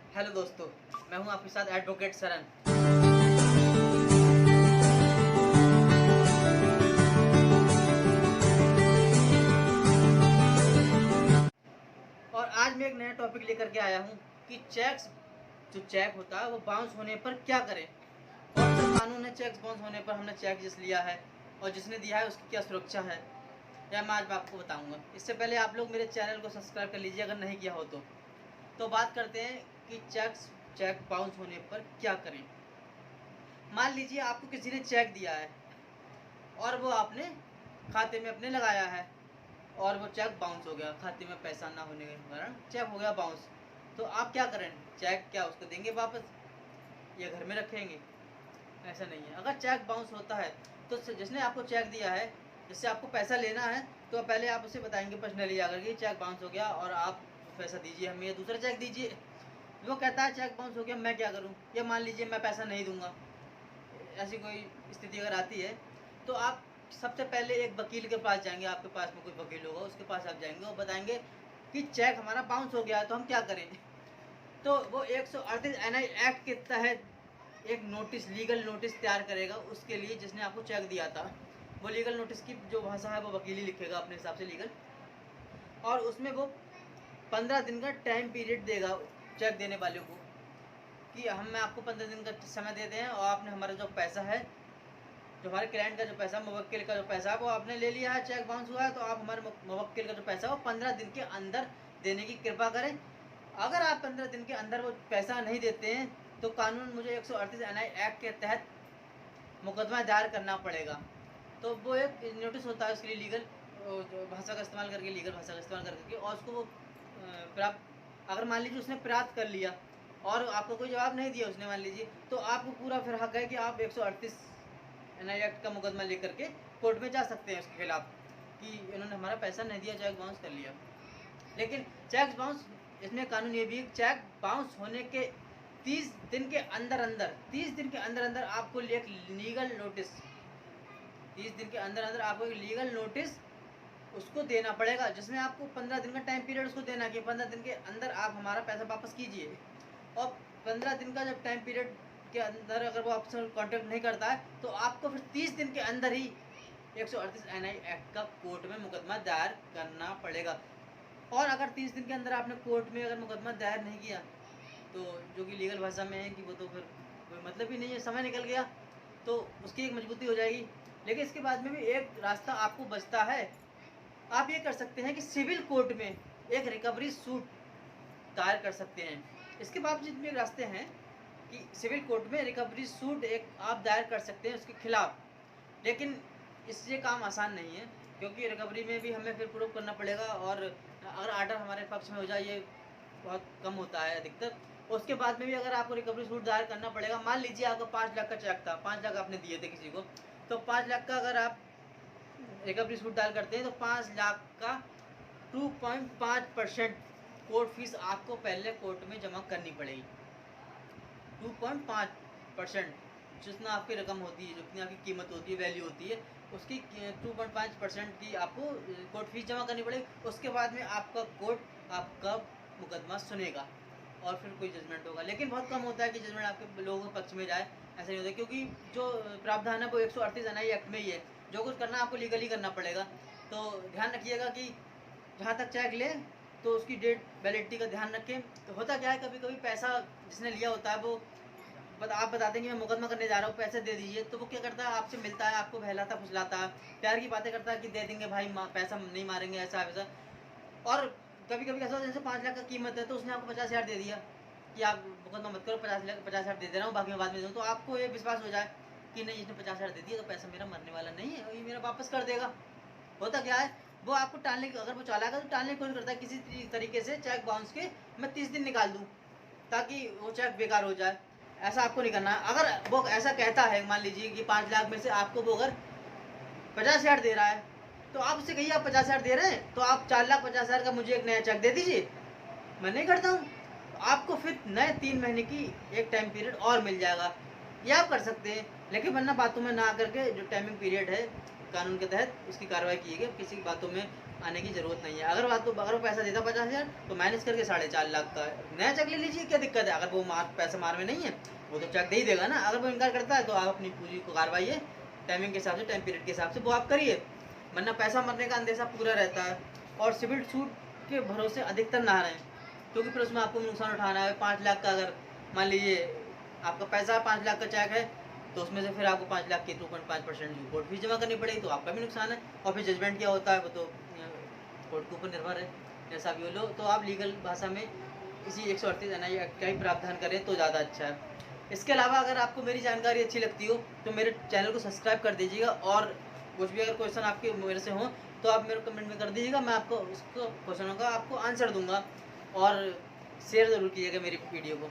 Hello दोस्तों, मैं हूं आपके साथ एडवोकेट सरन। और आज मैं एक नया टॉपिक लेकर के आया हूं कि चेक होता है वो बाउंस होने पर क्या करें। कौन सा कानून है चेक बाउंस होने पर, हमने चेक जिस लिया है और जिसने दिया है उसकी क्या सुरक्षा है, यह मैं आज आपको बताऊंगा। इससे पहले आप लोग मेरे चैनल को सब्सक्राइब कर लीजिए अगर नहीं किया हो तो बात करते हैं कि चेक बाउंस होने पर क्या करें। मान लीजिए आपको किसी ने चेक दिया है और वो आपने खाते में अपने लगाया है और वो चेक बाउंस हो गया, खाते में पैसा ना होने के कारण चेक हो गया बाउंस। तो आप क्या करें? चेक क्या उसको देंगे वापस या घर में रखेंगे? ऐसा नहीं है। अगर चेक बाउंस होता है तो जिसने आपको चेक दिया है, जिससे आपको पैसा लेना है, तो पहले आप उसे बताएंगे पर्सनली आकर के चेक बाउंस हो गया और आप पैसा दीजिए हमें या दूसरा चेक दीजिए। वो कहता है चेक बाउंस हो गया, मैं क्या करूँ? या मान लीजिए मैं पैसा नहीं दूंगा, ऐसी कोई स्थिति अगर आती है तो आप सबसे पहले एक वकील के पास जाएंगे। आपके पास में कोई वकील होगा, उसके पास आप जाएंगे और बताएंगे कि चेक हमारा बाउंस हो गया है तो हम क्या करें। तो वो 138 NI एक्ट के तहत एक नोटिस, लीगल नोटिस तैयार करेगा उसके लिए जिसने आपको चेक दिया था। वो लीगल नोटिस की जो भाषा है वो वकील ही लिखेगा अपने हिसाब से लीगल, और उसमें वो 15 दिन का टाइम पीरियड देगा चेक देने वाले को कि हम आपको 15 दिन का समय देते हैं और आपने हमारा जो पैसा है, जो हमारे क्लाइंट का जो पैसा, मुवक्किल का जो पैसा है वो आपने ले लिया है, चेक बाउंस हुआ है, तो आप हमारे मुवक्किल का जो पैसा है वो 15 दिन के अंदर देने की कृपा करें। अगर आप 15 दिन के अंदर वो पैसा नहीं देते हैं तो कानून मुझे 138 NI एक्ट के तहत मुकदमा दायर करना पड़ेगा। तो वो एक नोटिस होता है उसके लिए लीगल भाषा का इस्तेमाल करके, लीगल भाषा का इस्तेमाल करके, और उसको वो प्राप्त, अगर मान लीजिए उसने प्राप्त कर लिया और आपको कोई जवाब नहीं दिया उसने मान लीजिए, तो आपको पूरा फिर हक है कि आप 138 NI एक्ट का मुकदमा लेकर के कोर्ट में जा सकते हैं उसके खिलाफ कि इन्होंने हमारा पैसा नहीं दिया, चेक बाउंस कर लिया। लेकिन चेक बाउंस, इसमें कानून ये भी, चेक बाउंस होने के 30 दिन के अंदर अंदर, 30 दिन के अंदर अंदर आपको एक लीगल नोटिस, 30 दिन के अंदर अंदर आपको एक लीगल नोटिस उसको देना पड़ेगा, जिसमें आपको 15 दिन का टाइम पीरियड उसको देना कि 15 दिन के अंदर आप हमारा पैसा वापस कीजिए। और 15 दिन का जब टाइम पीरियड के अंदर अगर वो आपसे कांटेक्ट नहीं करता है तो आपको फिर 30 दिन के अंदर ही 138 NI एक्ट का कोर्ट में मुकदमा दायर करना पड़ेगा। और अगर 30 दिन के अंदर आपने कोर्ट में अगर मुकदमा दायर नहीं किया तो जो कि लीगल भाषा में है कि वो तो फिर कोई मतलब ही नहीं है, समय निकल गया, तो उसकी एक मजबूती हो जाएगी। लेकिन इसके बाद में भी एक रास्ता आपको बचता है। आप ये कर सकते हैं कि सिविल कोर्ट में एक रिकवरी सूट दायर कर सकते हैं। इसके बावजूद भी रास्ते हैं कि सिविल कोर्ट में रिकवरी सूट एक आप दायर कर सकते हैं उसके खिलाफ। लेकिन इससे काम आसान नहीं है क्योंकि रिकवरी में भी हमें फिर प्रूव करना पड़ेगा, और अगर आर्डर हमारे पक्ष में हो जाए ये बहुत कम होता है अधिकतर। उसके बाद में भी अगर आपको रिकवरी सूट दायर करना पड़ेगा, मान लीजिए आपको 5 लाख का चेक था, 5 लाख आपने दिए थे किसी को, तो 5 लाख का अगर आप रिकवरी सूट दायर करते हैं तो 5 लाख का 2.5% कोर्ट फीस आपको पहले कोर्ट में जमा करनी पड़ेगी। 2.5% जितना आपकी रकम होती है, जितनी आपकी कीमत होती है, वैल्यू होती है, उसकी 2.5% की आपको कोर्ट फीस जमा करनी पड़ेगी। उसके बाद में आपका कोर्ट आपका मुकदमा सुनेगा और फिर कोई जजमेंट होगा। लेकिन बहुत कम होता है कि जजमेंट आपके लोगों के पक्ष में जाए, ऐसा नहीं होता क्योंकि जो प्रावधान है वो 138 NI एक्ट में ही है। जो कुछ करना आपको लीगली करना पड़ेगा। तो ध्यान रखिएगा कि जहाँ तक चेक ले तो उसकी डेट वैलिडिटी का ध्यान रखें। तो होता क्या है, कभी कभी पैसा जिसने लिया होता है वो आप बताते हैं कि मैं मुकदमा करने जा रहा हूँ, पैसे दे दीजिए, तो वो क्या करता है, आपसे मिलता है, आपको बहलाता फुसलाता है, प्यार की बातें करता है कि दे देंगे भाई, पैसा नहीं मारेंगे, ऐसा वैसा। और कभी कभी ऐसा, जैसे 5 लाख का कीमत है तो उसने आपको 50,000 दे दिया कि आप मुकदमा मत करो, 50,000 दे दे रहा हूँ, बाकी मैं बाद में दूँ, तो आपको ये विश्वास हो जाए कि नहीं, इसने 50,000 दे दिया तो पैसा मेरा मरने वाला नहीं है, ये मेरा वापस कर देगा। होता क्या है, वो आपको टालने की, अगर वो चालाक है तो टालने की कोशिश करता है किसी तरीके से, चेक बाउंस के मैं 30 दिन निकाल दूँ ताकि वो चेक बेकार हो जाए। ऐसा आपको नहीं करना है। अगर वो ऐसा कहता है, मान लीजिए कि 5 लाख में से आपको वो अगर 50,000 दे रहा है तो आप उससे कहिए आप 50,000 दे रहे हैं तो आप 4,50,000 का मुझे एक नया चेक दे दीजिए, मैं नहीं करता हूँ। तो आपको फिर नए 3 महीने की एक टाइम पीरियड और मिल जाएगा, ये आप कर सकते हैं। लेकिन वरना बातों में ना करके जो टाइमिंग पीरियड है कानून के तहत उसकी कार्रवाई कीजिए, किसी बातों में आने की ज़रूरत नहीं है। अगर वो पैसा देता 50,000 तो माइनस करके 4.5 लाख का नया चेक ले लीजिए, क्या दिक्कत है। अगर वो पैसा मार में नहीं है वो तो चेक दे ही देगा ना। अगर वो इनकार करता है तो आप अपनी पूंजी को कार्रवाई टाइमिंग के हिसाब से, टाइम पीरियड के हिसाब से वो आप करिए, वरना पैसा मरने का अंदेशा पूरा रहता है। और सिविल सूट के भरोसे अधिकतर ना रहें, क्योंकि फिर उसमें आपको नुकसान उठाना है। 5 लाख का अगर मान लीजिए आपका पैसा 5 लाख का चेक है तो उसमें से फिर आपको 5 लाख की 2.5% कोर्ट फीस जमा करनी पड़ेगी, तो आपका भी नुकसान है। और फिर जजमेंट क्या होता है वो तो कोर्ट के ऊपर निर्भर है, जैसा भी हो लो। तो आप लीगल भाषा में इसी 138 NI एक्ट का ही प्रावधान करें तो ज़्यादा अच्छा है। इसके अलावा अगर आपको मेरी जानकारी अच्छी लगती हो तो मेरे चैनल को सब्सक्राइब कर दीजिएगा, और कुछ भी अगर क्वेश्चन आपके मेरे से हो तो आप मेरे कमेंट में कर दीजिएगा, मैं आपको उसको क्वेश्चनों का आपको आंसर दूंगा। और शेयर ज़रूर कीजिएगा मेरी वीडियो को।